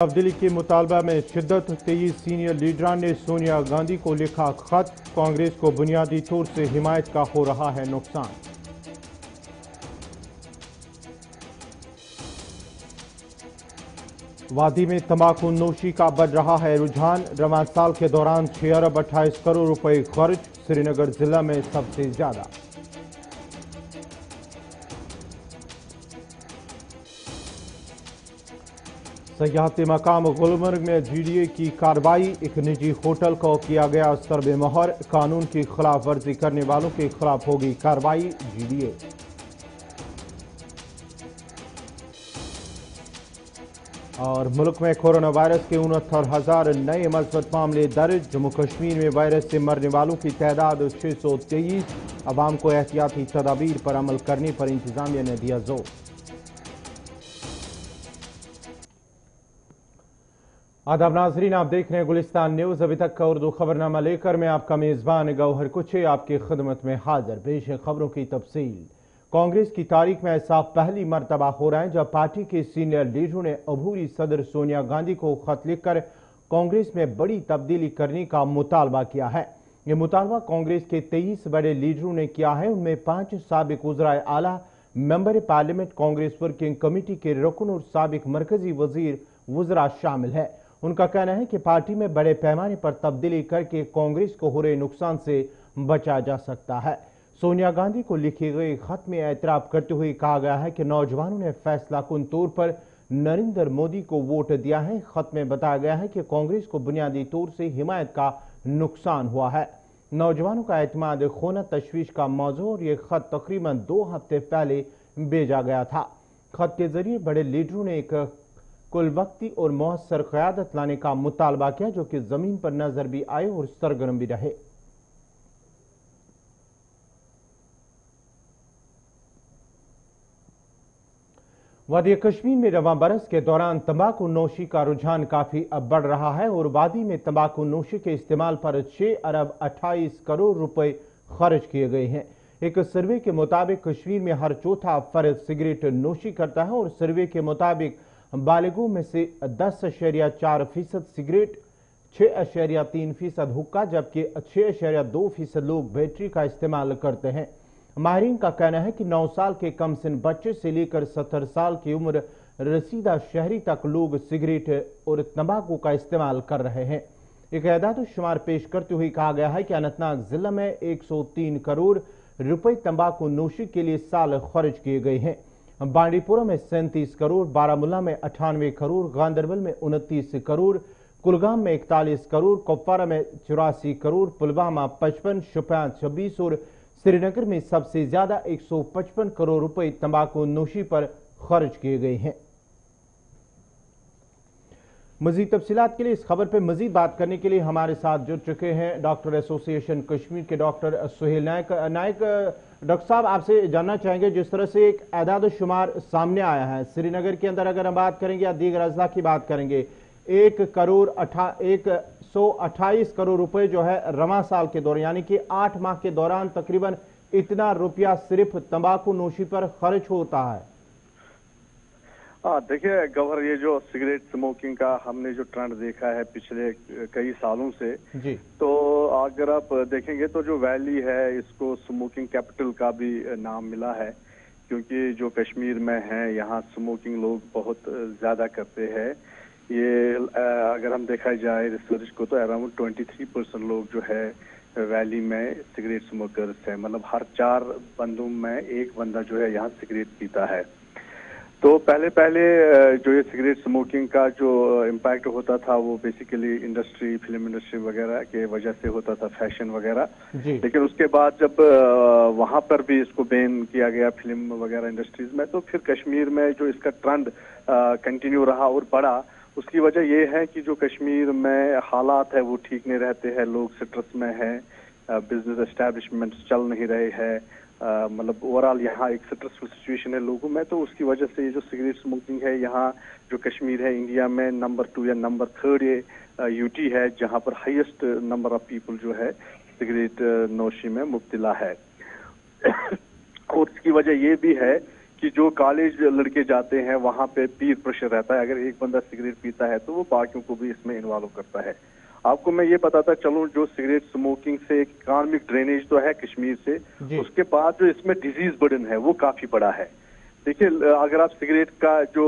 तब्दीली के मुतालबा में शिद्दत। 23 सीनियर लीडरान ने सोनिया गांधी को लिखा खत। कांग्रेस को बुनियादी तौर से हिमायत का हो रहा है नुकसान। वादी में तंबाकू नोशी का बढ़ रहा है रुझान। रवां साल के दौरान 6 अरब 28 करोड़ रुपए खर्च। श्रीनगर जिला में सबसे ज्यादा। सयाहती मकाम गुलमर्ग में GDA की कार्रवाई। एक निजी होटल को किया गया सर्वे मोहर। कानून की खिलाफ वर्जी करने वालों के खिलाफ होगी कार्रवाई। GDA और मुल्क में कोरोना वायरस के 69,000 नए मज़बूत मामले दर्ज। जम्मू कश्मीर में वायरस से मरने वालों की तादाद 623। अवाम को एहतियाती तदाबीर पर अमल करने पर इंतजामिया ने दिया जोर। आदाब नाजरीन, आप देख रहे हैं गुलिस्तान न्यूज। अभी तक का उर्दू खबरनामा लेकर मैं आपका मेजबान गौहर कुछे आपकी खिदमत में हाजिर। पेश है खबरों की तफसील। कांग्रेस की तारीख में ऐसा पहली मरतबा हो रहा है जब पार्टी के सीनियर लीडरों ने अबूरी सदर सोनिया गांधी को खत लिखकर कांग्रेस में बड़ी तब्दीली करने का मुतालबा किया है। ये मुतालबा कांग्रेस के 23 बड़े लीडरों ने किया है। उनमें 5 साबिक वज़राए आला, member parliament, Congress working committee के रुकन और साबिक मरकजी वजीर वज़रा शामिल है। उनका कहना है कि पार्टी में बड़े पैमाने पर तब्दीली करके कांग्रेस को हो रहे नुकसान से बचा जा सकता है। सोनिया गांधी को लिखे गए खत में एतराफ करते हुए कहा गया है कि नौजवानों ने फैसला कुन तौर पर नरेंद्र मोदी को वोट दिया है। खत में बताया गया है कि कांग्रेस को बुनियादी तौर से हिमायत का नुकसान हुआ है। नौजवानों का एतमाद खोना तशवीश का मौजू और ये खत तकरीबन 2 हफ्ते पहले भेजा गया था। खत के जरिए बड़े लीडरों ने एक कुल वक्ती और मौसर क़यादत लाने का मुतालबा किया जो कि जमीन पर नजर भी आए और सरगर्म भी रहे। वादी कश्मीर में रवां बरस के दौरान तंबाकू नोशी का रुझान काफी बढ़ रहा है और वादी में तंबाकू नोशी के इस्तेमाल पर 6 अरब 28 करोड़ रुपए खर्च किए गए हैं। एक सर्वे के मुताबिक कश्मीर में हर चौथा फर्द सिगरेट नोशी करता है और सर्वे के मुताबिक बालिगों में से 10.4% सिगरेट, 6.3% हुक्का जबकि 6.2% लोग बैटरी का इस्तेमाल करते हैं। माहिरीन का कहना है कि 9 साल के कम सिन बच्चे से लेकर 70 साल की उम्र रसीदा शहरी तक लोग सिगरेट और तंबाकू का इस्तेमाल कर रहे हैं। एक एदाद शुमार पेश करते हुए कहा गया है कि अनंतनाग जिला में 103 करोड़ रुपए तंबाकू नोशी के लिए साल खर्च किए गए हैं। बांडीपुरा में 37 करोड़, बारामूला में 98 करोड़, गांदरबल में 29 करोड़, कुलगाम में 41 करोड़, कुपवारा में 84 करोड़, पुलवामा 55, शोपियां 26 और श्रीनगर में सबसे ज्यादा 155 करोड़ रुपए तंबाकू नोशी पर खर्च किए गए हैं। मजीद तफसीलात के लिए इस खबर पर मजीद बात करने के लिए हमारे साथ जुड़ चुके हैं डॉक्टर एसोसिएशन कश्मीर के डॉक्टर सुहेल नायक। डॉक्टर साहब, आपसे जानना चाहेंगे, जिस तरह से एक एदाद शुमार सामने आया है श्रीनगर के अंदर, अगर हम बात करेंगे या दीगर अजला की बात करेंगे, 128 करोड़ रुपए जो है रवां साल के दौरान यानी कि 8 माह के दौरान तकरीबन इतना रुपया सिर्फ तंबाकू नोशी पर खर्च होता है। देखिए गवर्नर, ये जो सिगरेट स्मोकिंग का हमने जो ट्रेंड देखा है पिछले कई सालों से जी, तो अगर आप देखेंगे तो जो वैली है इसको स्मोकिंग कैपिटल का भी नाम मिला है, क्योंकि जो कश्मीर में है यहाँ स्मोकिंग लोग बहुत ज्यादा करते हैं। ये अगर हम देखा जाए रिसर्च को तो अराउंड 23% लोग जो है वैली में सिगरेट स्मोकर्स है, मतलब हर 4 बंदों में 1 बंदा जो है यहाँ सिगरेट पीता है। तो पहले जो ये सिगरेट स्मोकिंग का जो इम्पैक्ट होता था वो बेसिकली इंडस्ट्री, फिल्म इंडस्ट्री वगैरह के वजह से होता था, फैशन वगैरह। लेकिन उसके बाद जब वहां पर भी इसको बैन किया गया फिल्म वगैरह इंडस्ट्रीज में, तो फिर कश्मीर में जो इसका ट्रेंड कंटिन्यू रहा और बढ़ा। उसकी वजह ये है कि जो कश्मीर में हालात है वो ठीक नहीं रहते हैं, लोग स्ट्रेस में है, बिजनेस एस्टैब्लिशमेंट चल नहीं रहे हैं, मतलब ओवरऑल यहाँ एक स्ट्रेसफुल सिचुएशन है लोगों में। तो उसकी वजह से ये जो सिगरेट स्मोकिंग है यहाँ जो कश्मीर है इंडिया में नंबर 2 या नंबर 3 ये यूटी है जहाँ पर हाईएस्ट नंबर ऑफ पीपल जो है सिगरेट नोशी में मुब्तला है। और इसकी वजह ये भी है कि जो कॉलेज लड़के जाते हैं वहां पे पीर प्रेशर रहता है, अगर एक बंदा सिगरेट पीता है तो वो बाकियों को भी इसमें इन्वॉल्व करता है। आपको मैं ये बताता चलूं, जो सिगरेट स्मोकिंग से एक इकोनॉमिक ड्रेनेज तो है कश्मीर से, उसके बाद जो इसमें डिजीज बर्डन है वो काफी बड़ा है। देखिए, अगर आप सिगरेट का जो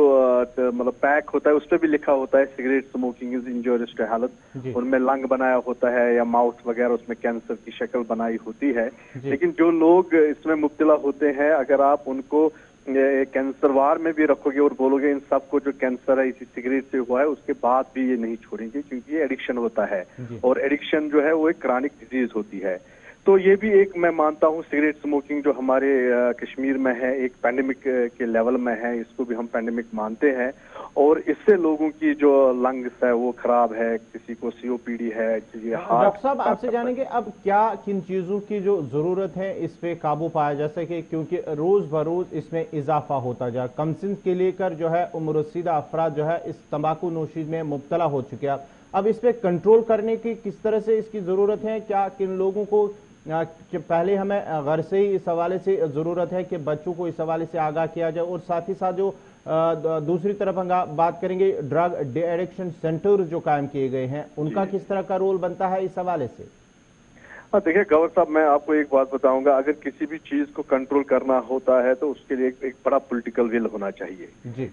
मतलब पैक होता है उस पर भी लिखा होता है cigarette smoking is injurious to health, उनमें लंग बनाया होता है या माउथ वगैरह उसमें कैंसर की शक्ल बनाई होती है। लेकिन जो लोग इसमें मुब्तला होते हैं, अगर आप उनको कैंसर वार में भी रखोगे और बोलोगे इन सबको जो कैंसर है इसी सिगरेट से हुआ है, उसके बाद भी ये नहीं छोड़ेंगे, क्योंकि ये एडिक्शन होता है और एडिक्शन जो है वो एक क्रॉनिक डिजीज होती है। तो ये भी एक मैं मानता हूँ सिगरेट स्मोकिंग जो हमारे कश्मीर में है एक पैंडेमिक के लेवल में है, इसको भी हम पैंडेमिक मानते हैं और इससे लोगों की जो लंग्स है वो खराब है, किसी को सीओपीडी है, किसी हार्ट। डॉक्टर साहब आपसे जानेंगे अब क्या किन चीज़ों की जो ज़रूरत है इस पे काबू पाया जा सके, क्योंकि रोज़ बरोज़ इसमें इजाफा होता जा, कमसिन के लेकर जो है उम्ररसीदा अफराद जो है इस तंबाकू नोशी में मुब्तला हो चुके हैं। अब इस पे कंट्रोल करने की किस तरह से इसकी ज़रूरत है, क्या किन लोगों को कि पहले हमें घर से ही इस हवाले से ज़रूरत है कि बच्चों को इस हवाले से आगाह किया जाए, और साथ ही साथ जो दूसरी तरफ हम बात करेंगे ड्रग डी एडिक्शन सेंटर जो कायम किए गए हैं उनका किस तरह का रोल बनता है इस हवाले से? हाँ, देखिए गौर साहब, मैं आपको एक बात बताऊंगा, अगर किसी भी चीज को कंट्रोल करना होता है तो उसके लिए एक बड़ा पॉलिटिकल विल होना चाहिए।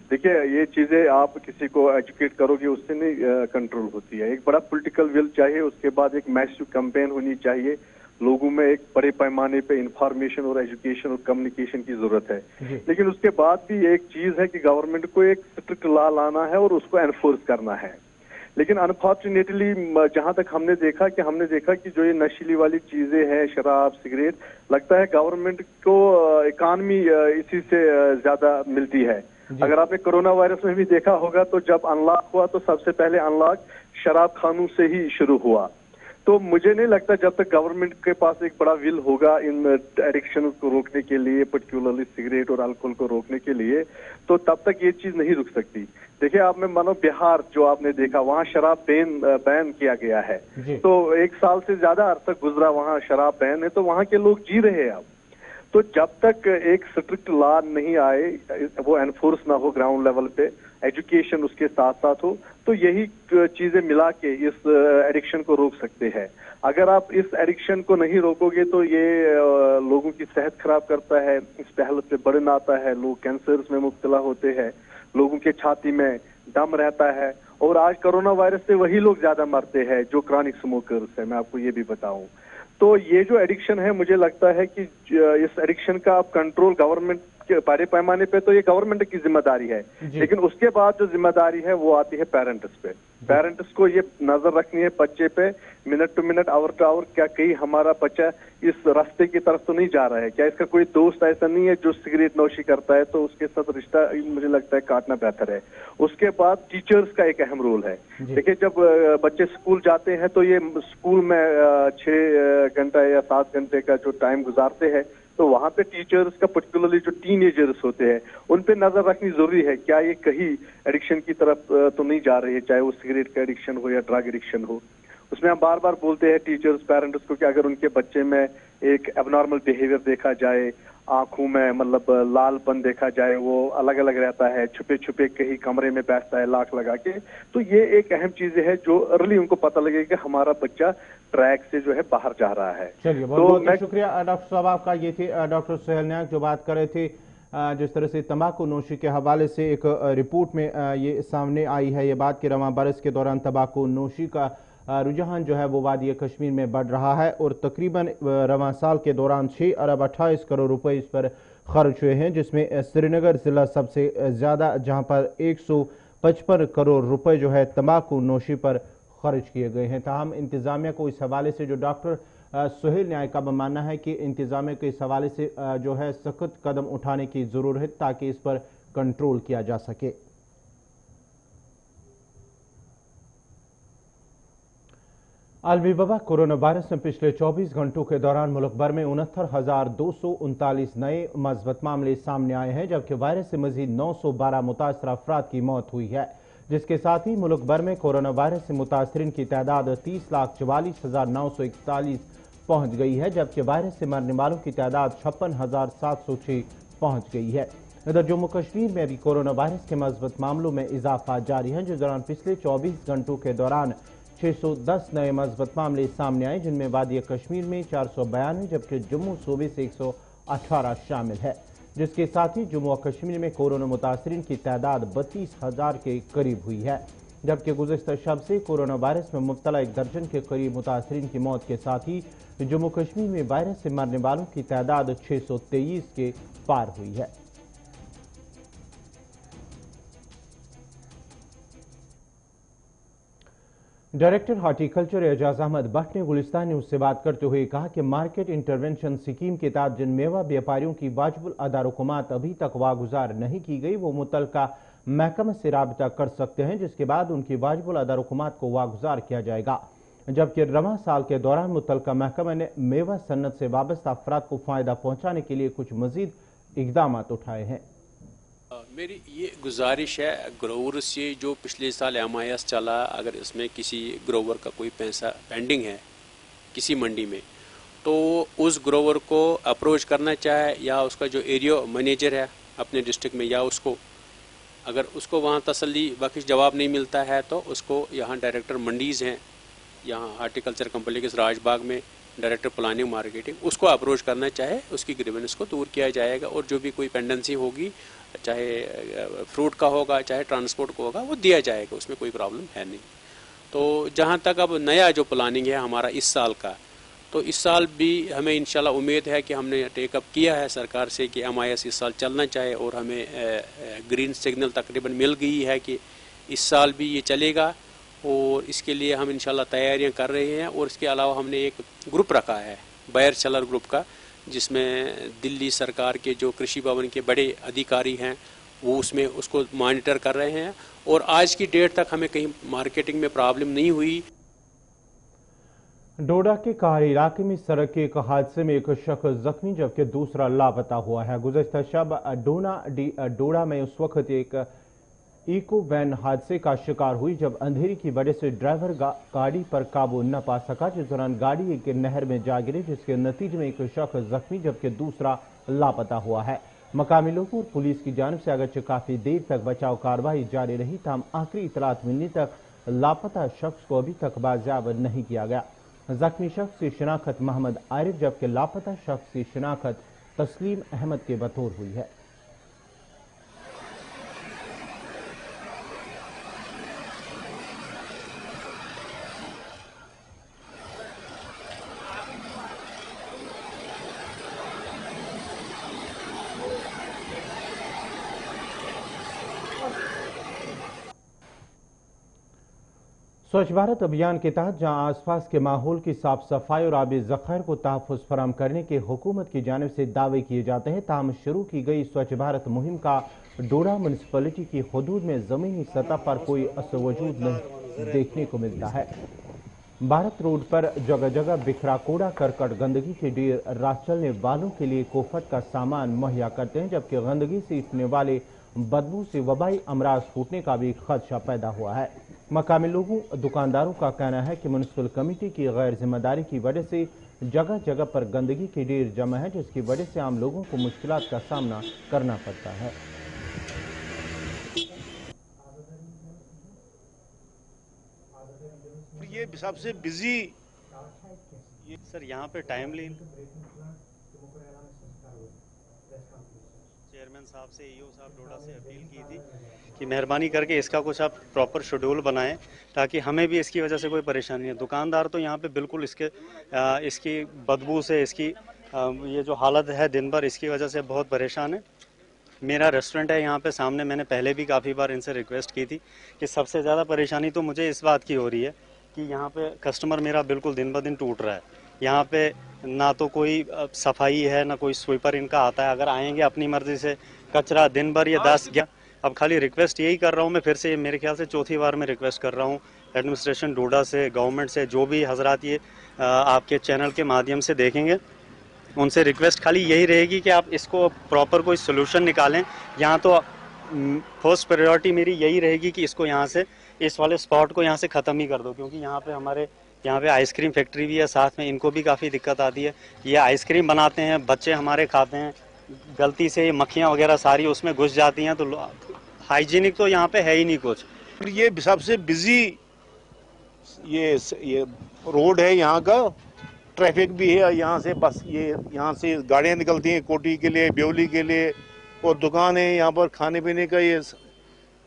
देखिए, ये चीजें आप किसी को एजुकेट करोगे उससे नहीं कंट्रोल होती है, एक बड़ा पॉलिटिकल विल चाहिए, उसके बाद एक मैसिव कैंपेन होनी चाहिए, लोगों में एक बड़े पैमाने पे इंफॉर्मेशन और एजुकेशन और कम्युनिकेशन की जरूरत है। लेकिन उसके बाद भी एक चीज है कि गवर्नमेंट को एक स्ट्रिक्ट लॉ लाना है और उसको एनफोर्स करना है। लेकिन अनफॉर्चुनेटली जहां तक हमने देखा कि जो ये नशीली वाली चीजें हैं, शराब, सिगरेट, लगता है गवर्नमेंट को इकॉनमी इसी से ज्यादा मिलती है। अगर आपने कोरोना वायरस में भी देखा होगा तो जब अनलॉक हुआ तो सबसे पहले अनलॉक शराब खानों से ही शुरू हुआ। तो मुझे नहीं लगता जब तक गवर्नमेंट के पास एक बड़ा विल होगा इन एडिक्शन को रोकने के लिए, पर्टिकुलरली सिगरेट और अल्कोहल को रोकने के लिए, तो तब तक ये चीज नहीं रुक सकती। देखिए, आप में मानो बिहार जो आपने देखा, वहाँ शराब बैन किया गया है, तो 1 साल से ज्यादा अरसा गुजरा, वहाँ शराब बैन है, तो वहाँ के लोग जी रहे हैं अब। तो जब तक एक स्ट्रिक्ट लॉ नहीं आए, वो एनफोर्स ना हो ग्राउंड लेवल पे, एजुकेशन उसके साथ साथ हो, तो यही चीजें मिला के इस एडिक्शन को रोक सकते हैं। अगर आप इस एडिक्शन को नहीं रोकोगे तो ये लोगों की सेहत खराब करता है, इस पे हेल्थ पे बर्डन आता है, लोग कैंसर्स में मुब्तला होते हैं, लोगों के छाती में दम रहता है, और आज कोरोना वायरस से वही लोग ज्यादा मरते हैं जो क्रॉनिक स्मोकर्स है, मैं आपको ये भी बताऊं। तो ये जो एडिक्शन है, मुझे लगता है कि इस एडिक्शन का आप कंट्रोल गवर्नमेंट के बड़े पैमाने पे तो ये गवर्नमेंट की जिम्मेदारी है, लेकिन उसके बाद जो जिम्मेदारी है वो आती है पेरेंट्स पे। पेरेंट्स को ये नजर रखनी है बच्चे पे, minute to minute, hour to hour, क्या कहीं हमारा बच्चा इस रास्ते की तरफ तो नहीं जा रहा है, क्या इसका कोई दोस्त ऐसा नहीं है जो सिगरेट नौशी करता है, तो उसके साथ रिश्ता मुझे लगता है काटना बेहतर है। उसके बाद टीचर्स का एक अहम रोल है। देखिए, जब बच्चे स्कूल जाते हैं तो ये स्कूल में 6 घंटा या 7 घंटे का जो टाइम गुजारते हैं, तो वहां पे टीचर्स का, पर्टिकुलरली जो टीनेजर्स होते हैं, उन पे नजर रखनी जरूरी है, क्या ये कहीं एडिक्शन की तरफ तो नहीं जा रही है, चाहे वो सिगरेट का एडिक्शन हो या ड्रग एडिक्शन हो। उसमें हम बार बार बोलते हैं टीचर्स, पेरेंट्स को कि अगर उनके बच्चे में एक एबनॉर्मल बिहेवियर देखा जाए, आंखों में मतलब लालपन देखा जाए, वो अलग अलग रहता है, छुपे छुपे कहीं कमरे में बैठता है लाख लगा के, तो ये एक अहम चीज है जो अर्ली उनको पता लगेगा कि हमारा बच्चा ट्रैक से जो है बाहर जा रहा है। चलिए, बहुत बहुत शुक्रिया डॉक्टर साहब आपका। ये थे डॉक्टर सुहेल नायक जो बात कर रहे थे जिस तरह से तंबाकू नोशी के हवाले से एक रिपोर्ट में ये सामने आई है, ये बात कि रवां बरस के दौरान तंबाकू नोशी का रुझान जो है वो वादी कश्मीर में बढ़ रहा है और तकरीबन रवां साल के दौरान 6 अरब 28 करोड़ रुपए इस पर खर्च हुए हैं, जिसमें श्रीनगर जिला सबसे ज़्यादा, जहां पर 155 करोड़ रुपए जो है तंबाकू नोशी पर खर्च किए गए हैं। ताहम इंतज़ामिया को इस हवाले से, जो डॉक्टर सुहेल नायक का मानना है कि इंतज़ामिया को इस हवाले से जो है सख्त कदम उठाने की ज़रूरत है ताकि इस पर कंट्रोल किया जा सके। आलमी वबा कोरोना वायरस में पिछले 24 घंटों के दौरान मुल्क भर में 69,239 नए मस्बत मामले सामने आए हैं, जबकि वायरस से मजीद 912 मुतासर अफराद की मौत हुई है, जिसके साथ ही मुल्क भर में कोरोना वायरस से मुतासरीन की तादाद 30,44,941 पहुंच गई है, जबकि वायरस से मरने वालों की तादाद 56,706 पहुंच गई है। इधर जम्मू कश्मीर में भी कोरोना वायरस के मज़बूत मामलों में इजाफा जारी है, जिस दौरान पिछले 24 घंटों के दौरान 610 नए मज़बूत मामले सामने आए, जिनमें वादी कश्मीर में 492 जबकि जम्मू सूबे से 118 शामिल है, जिसके साथ ही जम्मू और कश्मीर में कोरोना मुतासरीन की तादाद 32,000 के करीब हुई है, जबकि गुज़िश्ता शब से कोरोना वायरस में मुब्तला 1 दर्जन के करीब मुतासरीन की मौत के साथ ही जम्मू कश्मीर में वायरस से मरने वालों की तादाद 623 के पार हुई है। डायरेक्टर हार्टिकल्चर एजाज अहमद भट्ट ने गुलिस्तान न्यूज से बात करते हुए कहा कि मार्केट इंटरवेंशन स्कीम के तहत जिन मेवा व्यापारियों की वाजिबुल अदा रकूमात अभी तक वागुजार नहीं की गई, वो मुतल्लिका महकमे से राबता कर सकते हैं, जिसके बाद उनकी वाजिबुल अदा रकूमात को वागुजार किया जाएगा, जबकि रवां साल के दौरान मुतल्लिका महकमे ने मेवा सन्नत से वाबस्ता अफराद को फायदा पहुंचाने के लिए कुछ मजीद इकदाम उठाए हैं। मेरी ये गुजारिश है ग्रोवर से, जो पिछले साल MIS चला, अगर इसमें किसी ग्रोवर का कोई पैसा पेंडिंग है किसी मंडी में, तो उस ग्रोवर को अप्रोच करना चाहे, या उसका जो एरिया मैनेजर है अपने डिस्ट्रिक्ट में, या उसको अगर उसको वहाँ तसल्ली बख्श जवाब नहीं मिलता है तो उसको यहाँ डायरेक्टर मंडीज़ हैं, यहाँ हार्टिकल्चर कम्प्लेक्स राजबाग में डायरेक्टर प्लानिंग मार्केटिंग, उसको अप्रोच करना चाहे, उसकी ग्रीवेंस को दूर किया जाएगा, और जो भी कोई पेंडेंसी होगी, चाहे फ्रूट का होगा चाहे ट्रांसपोर्ट को होगा, वो दिया जाएगा, उसमें कोई प्रॉब्लम है नहीं। तो जहाँ तक अब नया जो प्लानिंग है हमारा इस साल का, तो इस साल भी हमें इंशाल्लाह उम्मीद है कि हमने टेकअप किया है सरकार से कि MIS इस साल चलना चाहे, और हमें ग्रीन सिग्नल तकरीबन मिल गई है कि इस साल भी ये चलेगा, और इसके लिए हम इंशाल्लाह तैयारियां कर रहे हैं। और इसके अलावा हमने एक ग्रुप रखा है बायर सेलर ग्रुप का, जिसमें दिल्ली सरकार के जो कृषि भवन के बड़े अधिकारी हैं वो उसमें उसको मॉनिटर कर रहे हैं, और आज की डेट तक हमें कहीं मार्केटिंग में प्रॉब्लम नहीं हुई। डोडा के कहारी इलाके में सड़क के एक हादसे में एक शख्स जख्मी जबकि दूसरा लापता हुआ है। गुज़श्ता शब डोडा में उस वक्त एक इको वैन हादसे का शिकार हुई जब अंधेरे की वजह से ड्राइवर गाड़ी पर काबू न पा सका, जिस दौरान गाड़ी एक नहर में जा गिरी, जिसके नतीजे में एक शख्स जख्मी जबकि दूसरा लापता हुआ है। मकामी लोगों और पुलिस की जानिब से अगरचे काफी देर तक बचाव कार्रवाई जारी रही, ताहम आखिरी इतलात मिलने तक लापता शख्स को अभी तक बाजियाब नहीं किया गया। जख्मी शख्स की शिनाख्त मोहम्मद आरिफ जबकि लापता शख्स की शिनाख्त तस्लीम अहमद के बतौर हुई है। स्वच्छ भारत अभियान के तहत जहां आसपास के माहौल की साफ सफाई और आबी ज़खायर को तहफ़्फ़ुज़ फराहम करने के हुकूमत की जानिब से दावे किए जाते हैं, ताहम शुरू की गई स्वच्छ भारत मुहिम का डोडा म्यूनसिपलिटी की हदूद में ज़मीनी सतह पर कोई असर वजूद नहीं देखने को मिलता है। भारत रोड पर जगह जगह बिखरा कूड़ा करकट गंदगी के ढेर राह चलने वालों के लिए कोफत का सामान मुहैया करते हैं, जबकि गंदगी से उठने वाले बदबू से वबाई अमराज फूटने का भी खदशा पैदा हुआ है। मकामी लोगों दुकानदारों का कहना है कि म्युनिसिपल कमेटी की गैर जिम्मेदारी की वजह से जगह जगह पर गंदगी के ढेर जमा है, जिसकी वजह से आम लोगों को मुश्किलात का सामना करना पड़ता है। ये सबसे बिजी सर यहाँ पे टाइमली चेयरमैन साहब से ईओ साहब डोडा से अपील की थी कि मेहरबानी करके इसका कुछ आप प्रॉपर शेड्यूल बनाएं ताकि हमें भी इसकी वजह से कोई परेशानी है। दुकानदार तो यहाँ पे बिल्कुल इसकी बदबू से इसकी ये जो हालत है दिन भर इसकी वजह से बहुत परेशान है। मेरा रेस्टोरेंट है यहाँ पे सामने, मैंने पहले भी काफ़ी बार इनसे रिक्वेस्ट की थी कि सबसे ज़्यादा परेशानी तो मुझे इस बात की हो रही है कि यहाँ पे कस्टमर मेरा बिल्कुल दिन ब दिन टूट रहा है। यहाँ पे ना तो कोई सफाई है ना कोई स्वीपर इनका आता है, अगर आएंगे अपनी मर्जी से कचरा दिन भर ये 10-11। अब खाली रिक्वेस्ट यही कर रहा हूँ मैं, फिर से मेरे ख्याल से चौथी बार मैं रिक्वेस्ट कर रहा हूँ एडमिनिस्ट्रेशन डोडा से, गवर्नमेंट से, जो भी हजरात ये आपके चैनल के माध्यम से देखेंगे उनसे रिक्वेस्ट खाली यही रहेगी कि आप इसको प्रॉपर कोई सोल्यूशन निकालें। यहाँ तो फर्स्ट प्रायोरिटी मेरी यही रहेगी कि इसको यहाँ से इस वाले स्पॉट को यहाँ से ख़त्म ही कर दो, क्योंकि यहाँ पे हमारे यहाँ पे आइसक्रीम फैक्ट्री भी है साथ में, इनको भी काफ़ी दिक्कत आती है। ये आइसक्रीम बनाते हैं, बच्चे हमारे खाते हैं, गलती से मक्खियाँ वगैरह सारी उसमें घुस जाती हैं, तो हाइजीनिक तो यहाँ पे है ही नहीं कुछ। ये सबसे बिजी ये रोड है यहाँ का, ट्रैफिक भी है यहाँ से, बस ये यहाँ से गाड़ियाँ निकलती हैं कोटी के लिए, ब्योली के लिए, और दुकान है यहाँ पर खाने पीने का, ये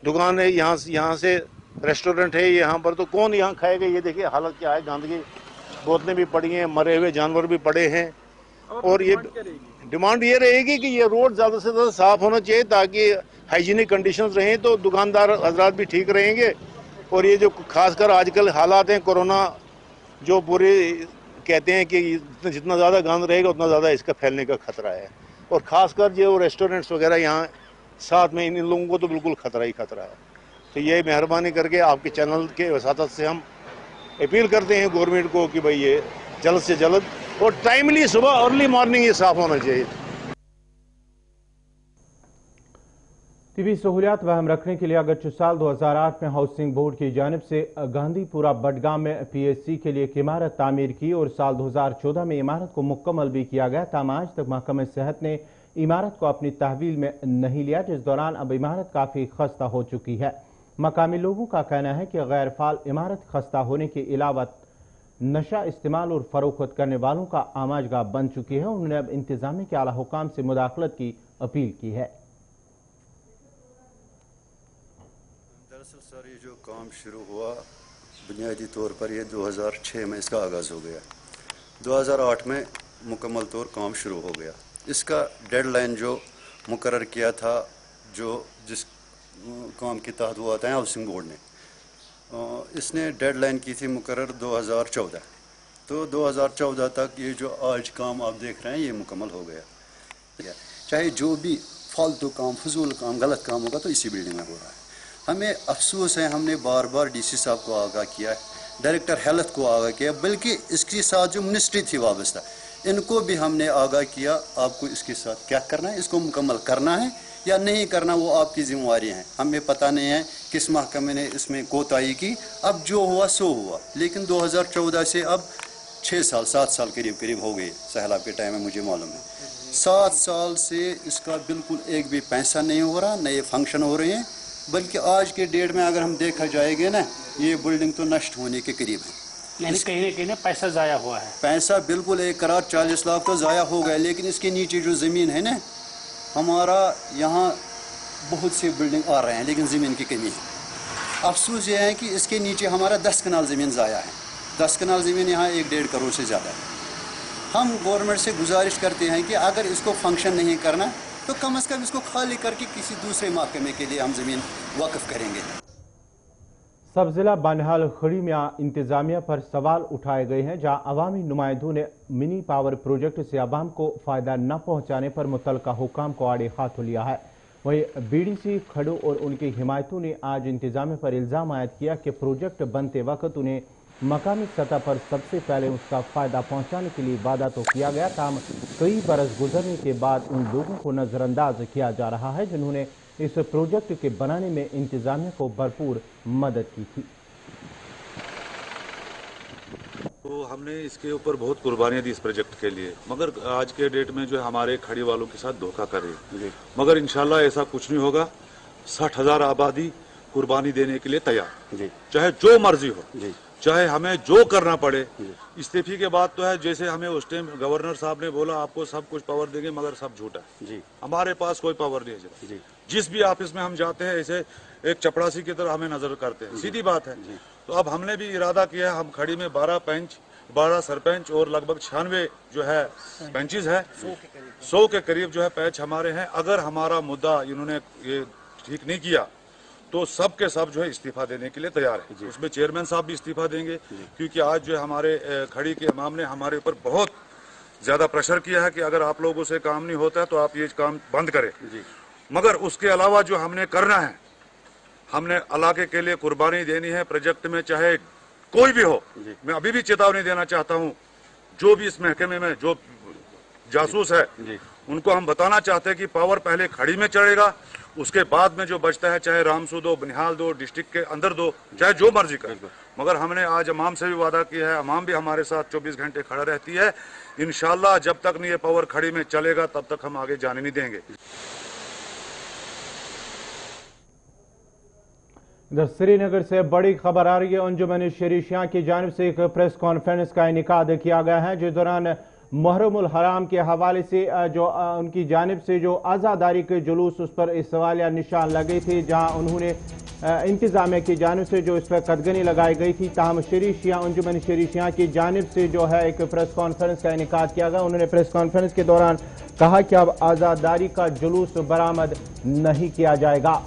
दुकान है यहाँ से रेस्टोरेंट है यहाँ पर, तो कौन यहाँ खाएगा? ये देखिए हालत क्या है, गंदगी, बोतलें भी पड़ी हैं, मरे हुए जानवर भी पड़े हैं। और ये डिमांड ये रहेगी कि ये रोड ज़्यादा से ज़्यादा साफ होना चाहिए ताकि हाइजीनिक कंडीशंस रहें, तो दुकानदार हजरात भी ठीक रहेंगे। और ये जो खासकर आजकल हालात हैं कोरोना, जो पूरे कहते हैं कि जितना ज़्यादा गंद रहेगा उतना ज़्यादा इसका फैलने का खतरा है, और ख़ासकर जो रेस्टोरेंट्स वगैरह यहाँ साथ में, इन लोगों को तो बिल्कुल खतरा ही खतरा है। तो ये मेहरबानी करके आपके चैनल के वसातत से हम अपील करते हैं गवर्नमेंट को कि भाई ये जल्द से जल्द और टाइमली सुबह अर्ली मॉर्निंग ये साफ होना चाहिए। टीवी सहूलियात वहम रखने के लिए अगरचे साल 2008 में हाउसिंग बोर्ड की जानिब से गांधीपुरा बडगाम में PHC के लिए एक इमारत तामीर की और साल 2014 में इमारत को मुकम्मल भी किया गया, ताम आज तक महकमा सेहत ने इमारत को अपनी तहवील में नहीं लिया, जिस दौरान अब इमारत काफ़ी खस्ता हो चुकी है। मकामी लोगों का कहना है कि गैर फाल इमारत खस्ता होने के अलावा नशा इस्तेमाल और फरोख्त करने वालों का आमाजगाह बन चुकी है। उन्होंने अब इंतजामिया के आला हुकाम से मुदाखलत की अपील की है। दरअसल सर, ये जो काम शुरू हुआ बुनियादी तौर पर ये 2006 में इसका आगाज़ हो गया, 2008 में मुकम्मल तौर काम शुरू हो गया। इसका डेडलाइन जो मुकर्रर किया था, जो जिस काम के तहत वो आता है हाउसिंग बोर्ड ने, इसने डेडलाइन की थी मुकर्रर 2014, तो 2014 तक ये जो आज काम आप देख रहे हैं ये मुकम्मल हो गया। चाहे जो भी फालतू काम, फजूल काम, गलत काम होगा तो इसी बिल्डिंग में हो रहा है। हमें अफसोस है, हमने बार बार DC साहब को आगाह किया, डायरेक्टर हेल्थ को आगाह किया, बल्कि इसके साथ जो मिनिस्ट्री थी वाबस्ता, इनको भी हमने आगाह किया, आपको इसके साथ क्या करना है, इसको मुकम्मल करना है या नहीं करना, वो आपकी जिम्मेवारी है। हमें पता नहीं है किस महकमे ने इसमें कोताही की, अब जो हुआ सो हुआ। लेकिन 2014 से अब 6 साल 7 साल करीब हो गए, सैलाब के टाइम में मुझे मालूम है 7 साल से इसका बिल्कुल एक भी पैसा नहीं हो रहा, नए फंक्शन हो रहे हैं, बल्कि आज के डेट में अगर हम देखा जाएगा ना, ये बिल्डिंग तो नष्ट होने के करीब है। यानी कहीं ना पैसा ज़ाया हुआ है, पैसा बिल्कुल 1 करोड़ 40 लाख तो ज़ाया हो गया। लेकिन इसके नीचे जो ज़मीन है ना, हमारा यहाँ बहुत से बिल्डिंग आ रहे हैं लेकिन ज़मीन की कमी है। अफसोस ये है कि इसके नीचे हमारा 10 कनाल ज़मीन ज़ाया है, 10 कनाल ज़मीन यहाँ 1-1.5 करोड़ से ज़्यादा है। हम गवर्नमेंट से गुजारिश करते हैं कि अगर इसको फंक्शन नहीं करना तो कम से कम इसको खाली करके किसी दूसरे महकमे के लिए हम ज़मीन वक्फ करेंगे। सब जिला बानिहाल खड़ी में इंतजामिया पर सवाल उठाए गए हैं, जहां अवामी नुमाइंदों ने मिनी पावर प्रोजेक्ट से आवाम को फायदा न पहुंचाने पर मुतल्लिका हुकाम को आड़े हाथों लिया है। वहीं BDC खड़ू और उनकी हिमायतों ने आज इंतजामिया पर इल्ज़ाम आयद किया कि प्रोजेक्ट बनते वक्त उन्हें मकामी सतह पर सबसे पहले उसका फायदा पहुंचाने के लिए वादा तो किया गया, ताम कई बरस गुजरने के बाद उन लोगों को नजरअंदाज किया जा रहा है जिन्होंने इस प्रोजेक्ट के बनाने में इंतजामिया को भरपूर मदद की थी। तो हमने इसके ऊपर बहुत कुर्बानियां दी इस प्रोजेक्ट के लिए, मगर आज के डेट में जो है हमारे खड़ी वालों के साथ धोखा कर रही है। मगर इंशाल्लाह ऐसा कुछ नहीं होगा। 60,000 आबादी कुर्बानी देने के लिए तैयार, चाहे जो मर्जी हो, चाहे हमें जो करना पड़े। इस्तीफे के बाद तो है, जैसे हमें उस टाइम गवर्नर साहब ने बोला आपको सब कुछ पावर देंगे, मगर सब झूठा है। हमारे पास कोई पावर नहीं है। जिस भी ऑफिस में हम जाते हैं ऐसे एक चपड़ासी की तरह हमें नजर करते हैं, सीधी बात है। तो अब हमने भी इरादा किया है, हम खड़ी में 12 पंच, 12 सरपंच और लगभग 96 जो है पंचेस है, 100 के करीब जो है पैच हमारे हैं। अगर हमारा मुद्दा इन्होंने ये ठीक नहीं किया तो सब के सब जो है इस्तीफा देने के लिए तैयार है। उसमें चेयरमैन साहब भी इस्तीफा देंगे, क्योंकि आज जो है हमारे खड़ी के इमाम ने हमारे ऊपर बहुत ज्यादा प्रेशर किया है कि अगर आप लोगों से काम नहीं होता है तो आप ये काम बंद करें। मगर उसके अलावा जो हमने करना है, हमने इलाके के लिए कुर्बानी देनी है प्रोजेक्ट में, चाहे कोई भी हो। मैं अभी भी चेतावनी देना चाहता हूँ, जो भी इस महकमे में जो जासूस है उनको हम बताना चाहते हैं कि पावर पहले खड़ी में चढ़ेगा, उसके बाद में जो बचता है, चाहे रामसू दो, बनिहाल दो, डिस्ट्रिक्ट के अंदर दो, चाहे जो मर्जी कर। मगर हमने आज अमाम से भी वादा किया है, अमाम भी हमारे साथ 24 घंटे खड़ा रहती है। इंशाल्लाह जब तक नहीं ये पावर खड़ी में चलेगा तब तक हम आगे जाने नहीं देंगे। श्रीनगर से बड़ी खबर आ रही है। अंजुमन शरीशियां की जानिब से एक प्रेस कॉन्फ्रेंस का इनेकाद किया गया है, जिस दौरान मुहर्रमुल हराम के हवाले से जो उनकी जानिब से जो आज़ादारी के जुलूस उस पर इस सवालिया निशान लगे थे, जहां उन्होंने इंतजामिया की जानिब से जो इस पर कदगनी लगाई गई थी। ताहम शरीशियां अंजुमन शरीशियां की जानिब से जो है एक प्रेस कॉन्फ्रेंस का इनेकाद किया गया। उन्होंने प्रेस कॉन्फ्रेंस के दौरान कहा कि अब आज़ादारी का जुलूस बरामद नहीं किया जाएगा।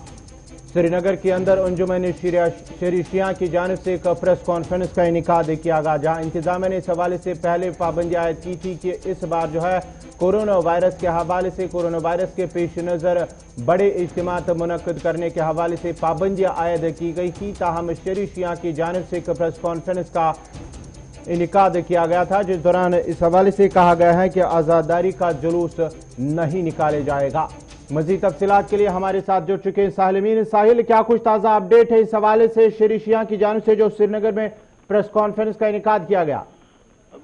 श्रीनगर के अंदर अंजुमन शरीशियां की जानिब से एक प्रेस कॉन्फ्रेंस का इनेकाद किया गया, जहां इंतजामिया ने इस हवाले से पहले पाबंदी आयद की थी कि इस बार जो है कोरोना वायरस के हवाले से, कोरोना वायरस के पेश नज़र बड़े इज्तिमात मुनक्किद करने के हवाले से पाबंदियाँ आयद की गई थी। ताहम शरीशियां की जानिब से एक प्रेस कॉन्फ्रेंस का इनेकाद किया गया था, जिस दौरान इस हवाले से कहा गया है कि आज़ादारी का जुलूस नहीं निकाले जाएगा। मज़ीद तफसीलात के लिए हमारे साथ जुड़ चुके हैं साहिल अमीन। साहिल, क्या कुछ ताज़ा अपडेट है इस हवाले से शरीशियां की जानिब से जो श्रीनगर में प्रेस कॉन्फ्रेंस का इनेकाद किया गया?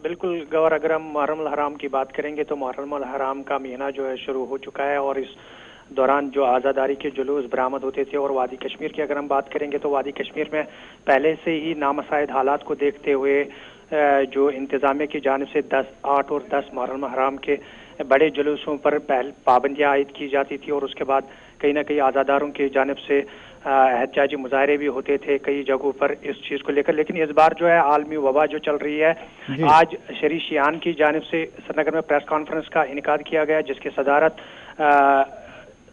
बिल्कुल गौर, अगर हम मुहर्रमुल हराम की बात करेंगे तो मुहर्रमुल हराम का महीना जो है शुरू हो चुका है और इस दौरान जो आज़ादारी के जुलूस बरामद होते थे। और वादी कश्मीर की अगर हम बात करेंगे तो वादी कश्मीर में पहले से ही नामसाइद हालात को देखते हुए जो इंतजामिया की जानिब से 8 और 10 मुहर्रम हराम के बड़े जुलूसों पर पाबंदियाँ आयद की जाती थी और उसके बाद कहीं ना कहीं आज़ादारों की जानिब से एहतजाजी मुजाहरे भी होते थे कई जगहों पर इस चीज़ को लेकर। लेकिन इस बार जो है आलमी वबा जो चल रही है, आज शरीशियान की जानिब से श्रीनगर में प्रेस कॉन्फ्रेंस का इनेकाद किया गया, जिसकी सदारत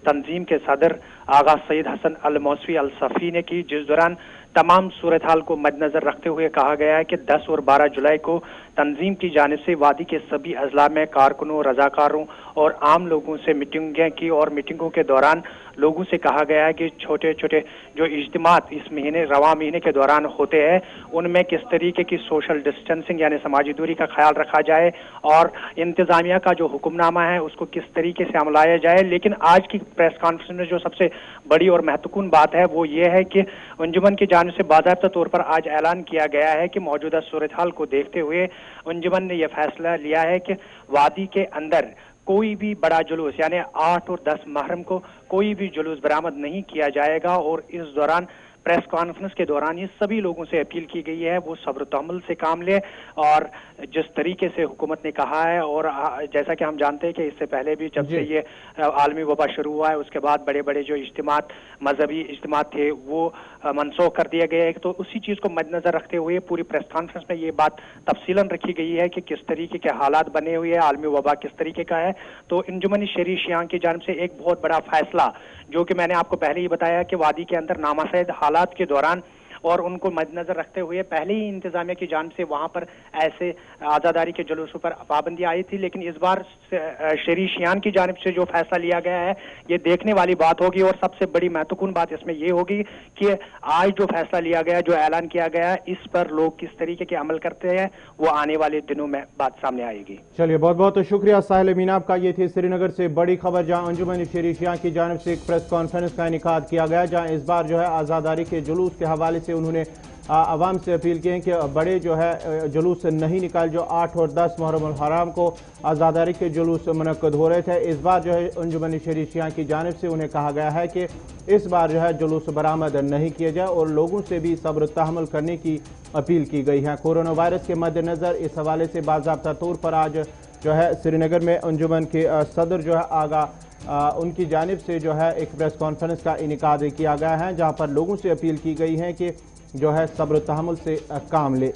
तंजीम के सदर आगा सईद हसन अल मौसवी अल सफ़ी ने की, जिस दौरान तमाम सूरत हाल को मद्देनजर रखते हुए कहा गया है कि 10 और 12 जुलाई को तंजीम की जानिब से वादी के सभी अजला में कारकुनों, रजाकारों और आम लोगों से मीटिंगें की और मीटिंगों के दौरान लोगों से कहा गया है कि छोटे छोटे जो इज्तिमात इस महीने रवा महीने के दौरान होते हैं उनमें किस तरीके की सोशल डिस्टेंसिंग यानी समाजी दूरी का ख्याल रखा जाए और इंतजामिया का जो हुक्मनामा है उसको किस तरीके से अमलाया जाए। लेकिन आज की प्रेस कॉन्फ्रेंस में जो सबसे बड़ी और महत्वपूर्ण बात है वो ये है कि अंजुमन की जानिब से बाज़ाब्ता तौर पर आज ऐलान किया गया है कि मौजूदा सूरत हाल को देखते हुए अंजुमन ने यह फैसला लिया है कि वादी के अंदर कोई भी बड़ा जुलूस यानी 8 और 10 मुहर्रम को कोई भी जुलूस बरामद नहीं किया जाएगा। और इस दौरान प्रेस कॉन्फ्रेंस के दौरान ये सभी लोगों से अपील की गई है वो सब्र तहम्मुल से काम ले और जिस तरीके से हुकूमत ने कहा है, और जैसा कि हम जानते हैं कि इससे पहले भी जब से ये आलमी वबा शुरू हुआ है उसके बाद बड़े बड़े जो इज्तिमात मजहबी इज्तिमात थे वो मनसूख कर दिए गए। तो उसी चीज़ को मद्देनजर रखते हुए पूरी प्रेस कॉन्फ्रेंस में ये बात तफसीलन रखी गई है कि किस तरीके के हालात बने हुए हैं, आलमी वबा किस तरीके का है। तो अंजुमन शरीशियां की जानिब से एक बहुत बड़ा फैसला जो कि मैंने आपको पहले ही बताया कि वादी के अंदर नामासैद हालात के दौरान और उनको मद्देनजर रखते हुए पहले ही इंतजामिया की जानिब से वहां पर ऐसे आज़ादारी के जुलूसों पर पाबंदी आई थी। लेकिन इस बार शरीशियान की जानिब से जो फैसला लिया गया है ये देखने वाली बात होगी और सबसे बड़ी महत्वपूर्ण बात इसमें ये होगी कि आज जो फैसला लिया गया, जो ऐलान किया गया, इस पर लोग किस तरीके के अमल करते हैं वो आने वाले दिनों में बात सामने आएगी। चलिए, बहुत बहुत शुक्रिया साहिल अमीन आपका। ये थी श्रीनगर से बड़ी खबर, जहां अंजुमन शरीशियां की जानिब से एक प्रेस कॉन्फ्रेंस का इनेकाद किया गया, जहां इस बार जो है आज़ादारी के जुलूस के हवाले से उन्होंने आवाम से अपील की है कि बड़े जो है जुलूस नहीं निकाल, जो 8 और 10 मुहर्रम हराम को आज़ादारी के जुलूस मुनक्कद हो रहे थे। इस बार जो है अंजुमन शरीशियां की जानिब से उन्हें कहा गया है कि इस बार जो है जुलूस बरामद नहीं किया जाए और लोगों से भी सब्र तहम्मुल करने की अपील की गई है। कोरोना वायरस के मद्देनज़र इस हवाले से बाज़ाब्ता तौर पर आज जो है श्रीनगर में अंजुमन के सदर जो है आगा उनकी जानिब से जो है एक प्रेस कॉन्फ्रेंस का इनेकाद किया गया है, जहां पर लोगों से अपील की गई है कि जो है सब्र तहम्मुल से काम ले।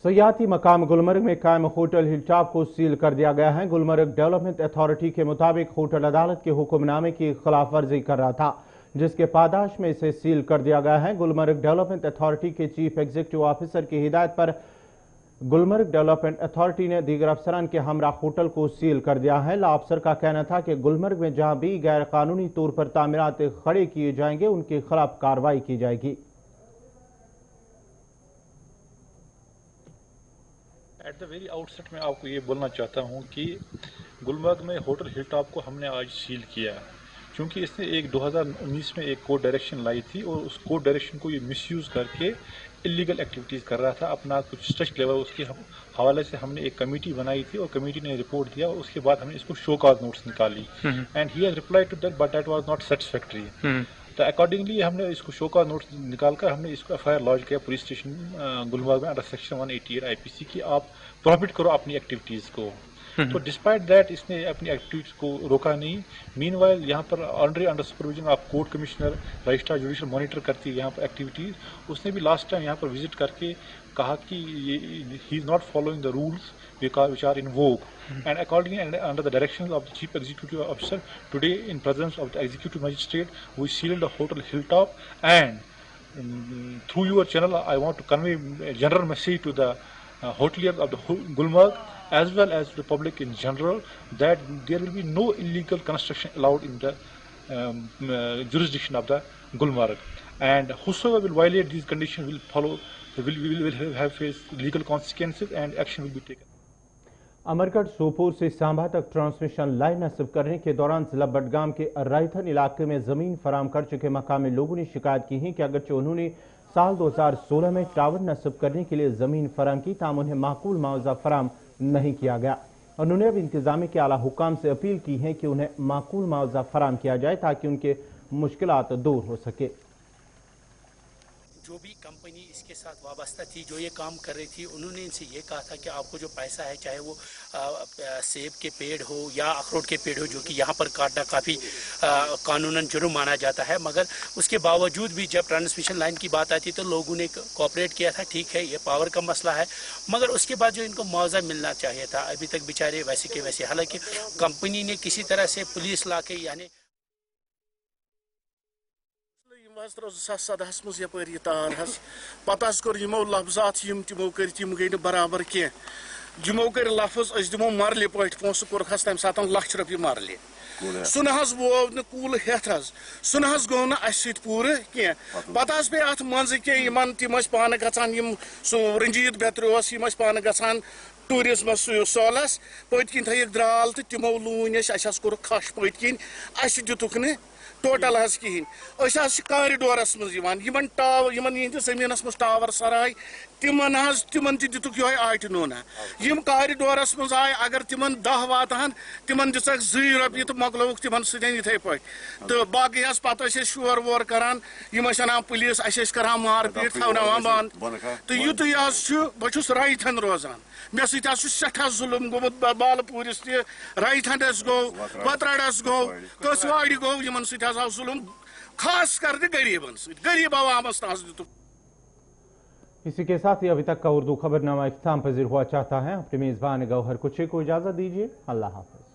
सयाहती मकाम गुलमर्ग में कायम होटल हिलटॉप को सील कर दिया गया है। गुलमर्ग डेवलपमेंट अथॉरिटी के मुताबिक होटल अदालत के हुक्मनामे की खिलाफ वर्जी कर रहा था, जिसके पादाश में इसे सील कर दिया गया है। गुलमर्ग डेवलपमेंट अथॉरिटी के चीफ एग्जीक्यूटिव ऑफिसर की हिदायत पर गुलमर्ग डेवलपमेंट अथॉरिटी ने दीगर अफसरान के हमरा होटल को सील कर दिया है। ला अफसर का कहना था कि गुलमर्ग में जहां भी गैर कानूनी तौर पर तामीरात खड़े किए जाएंगे उनके खिलाफ कार्रवाई की जाएगी। एट द वेरी आउटसेट मैं आपको ये बोलना चाहता हूँ कि गुलमर्ग में होटल हिल टॉप को हमने आज सील किया क्योंकि इसने एक 2019 में एक कोड डायरेक्शन लाई थी और उस कोड डायरेक्शन को ये मिसयूज़ करके इलीगल एक्टिविटीज़ कर रहा था। अपना कुछ स्ट्रेच लेवल उसके हवाले से हमने एक कमेटी बनाई थी और कमेटी ने रिपोर्ट दिया और उसके बाद हमने इसको शो कॉज नोट्स निकाली and he has replied to that but that was not satisfactory. तो अकॉर्डिंगली हमने इसको शो कॉज नोट्स निकालकर हमने इसको एफआईआर लॉन्च किया पुलिस स्टेशन गुलमर्ग में अंडर सेक्शन 188 आईपीसी की आप प्रॉफिट करो अपनी एक्टिविटीज़ को। तो डिस्पाइट दैट इसने अपनी एक्टिविटीज को रोका नहीं। मीनवाइल यहाँ पर already under supervision of court commissioner registrar judicial monitor करती है यहाँ पर एक्टिविटीज। उसने भी लास्ट टाइम यहाँ पर विजिट करके कहा कि he is not following the rules which are in vogue and accordingly and under the directions of the chief executive officer today in presence of the executive magistrate we sealed the hotel Hilltop and through your channel I want to convey a general message to the hoteliers of the Gulmarg as well as the public in general that there will be no illegal construction allowed in the jurisdiction of the Gulmarg and whosoever will violate these conditions will follow will have faced legal consequences and action will be taken. Amargarh Sopore से सांभा तक transmission line नस्ब करने के दौरान जिला बडगाम के रायथन इलाके में जमीन फराम कर चुके मकामी लोगों ने शिकायत की है कि अगरचे उन्होंने साल 2016 में टावर नस्ब करने के लिए जमीन फराम की ताम उन्हें माकूल मुआवजा फराम नहीं किया गया। उन्होंने अब इंतजामिया के आला हुकाम से अपील की है कि उन्हें माकूल मुआवजा फराम किया जाए ताकि उनके मुश्किलात दूर हो सके। जो भी कंपनी इसके साथ वाबस्ता थी जो ये काम कर रही थी उन्होंने इनसे ये कहा था कि आपको जो पैसा है चाहे वो सेब के पेड़ हो या अखरोट के पेड़ हो जो कि यहाँ पर काटना काफ़ी कानूनन जुर्म माना जाता है, मगर उसके बावजूद भी जब ट्रांसमिशन लाइन की बात आती तो लोगों ने कोऑपरेट किया था। ठीक है, ये पावर का मसला है, मगर उसके बाद जो इनको मुआवजा मिलना चाहिए था अभी तक बेचारे वैसे के वैसे। हालांकि कंपनी ने किसी तरह से पुलिस ला के यानी सदहस मज यपर तार पत कोर यमो लफ्जात तमो कर तम गई बराबर कह यमो कर लफ्ज दिमो मरल पे पोस कोरखस तम सात लक्ष रुपये मरल सह न वोव न कूल हेत सह न गो न पूर कह पे अत मज कह तम पान गचान रंजीत बेत्र पान गचान टूरिज्मस सोलस पत किन थक द्राल तो तमो लून कोर खश पत किन दुतुक न टोटल कहें कॉरिडोरस मज टावर जमीन मज टावर सराय तिमन दुतुक ये आट नूना कॉरिडोरस मज आय अगर तिमन 10 वातान तिमन दिख 2 रुपये तो मकलोक तिमन सथे पे तो बाकी पत शोर वोर करान अनान पुलिस करान मारपीट थवनावान बंद तो युत बहुत रायथन रोजान मे सठा जुलम गोमुत बालपूरिस रायथनस गो पतरस गो कसवाड़ गो इन जुलम खास कर गरीबन गरीब आवामस दितुक। इसी के साथ ही अभी तक का उर्दू खबरनामा इख्तिताम पजीर हुआ चाहता है। अपने मेजबान गौहर कुछे को इजाजत दीजिए। अल्लाह हाफिज।